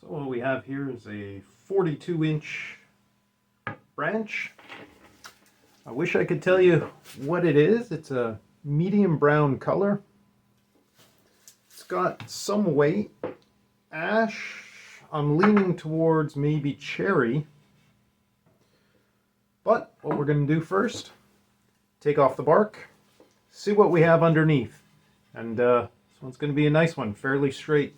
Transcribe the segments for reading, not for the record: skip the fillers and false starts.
So what we have here is a 42-inch branch. I wish I could tell you what it is. It's a medium brown color. It's got some weight. Ash, I'm leaning towards maybe cherry. But what we're going to do first, take off the bark, see what we have underneath. And this one's going to be a nice one, fairly straight.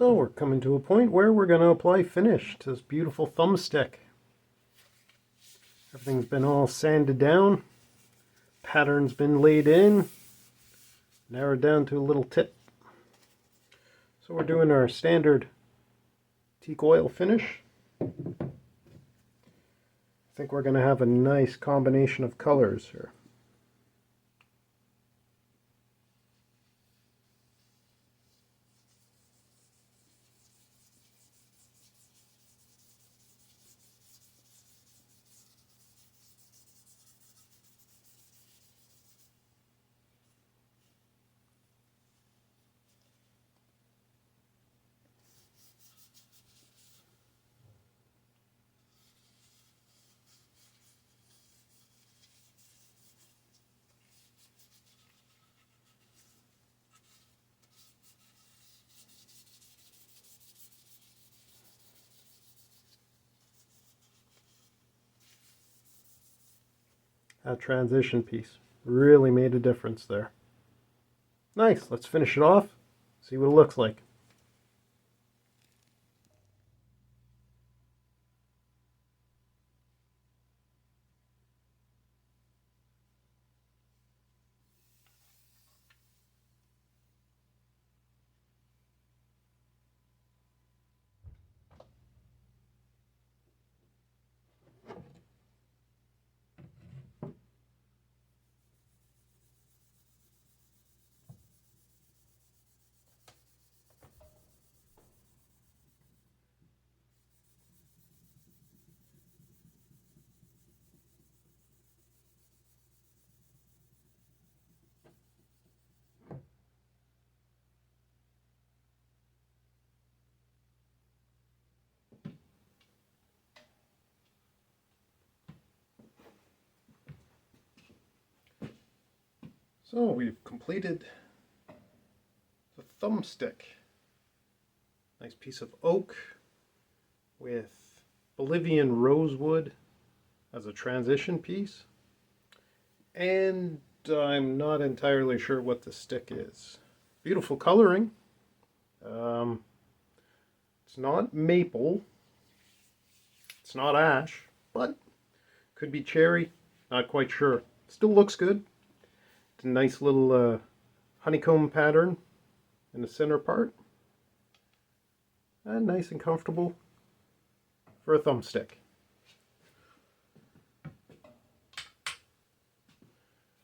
So we're coming to a point where we're going to apply finish to this beautiful thumbstick. Everything's been all sanded down, pattern's been laid in, narrowed down to a little tip. So we're doing our standard teak oil finish. I think we're going to have a nice combination of colors here. That transition piece really made a difference there. Nice, let's finish it off, see what it looks like. So we've completed the thumbstick. Nice piece of oak with Bolivian rosewood as a transition piece. And I'm not entirely sure what the stick is. Beautiful coloring. It's not maple. It's not ash, but could be cherry. Not quite sure. Still looks good. It's a nice little honeycomb pattern in the center part. And nice and comfortable for a thumbstick.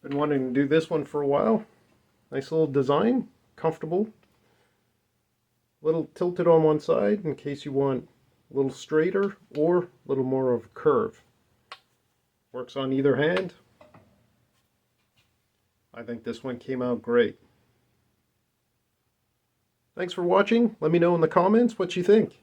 Been wanting to do this one for a while. Nice little design, comfortable. A little tilted on one side in case you want a little straighter or a little more of a curve. Works on either hand. I think this one came out great. Thanks for watching. Let me know in the comments what you think.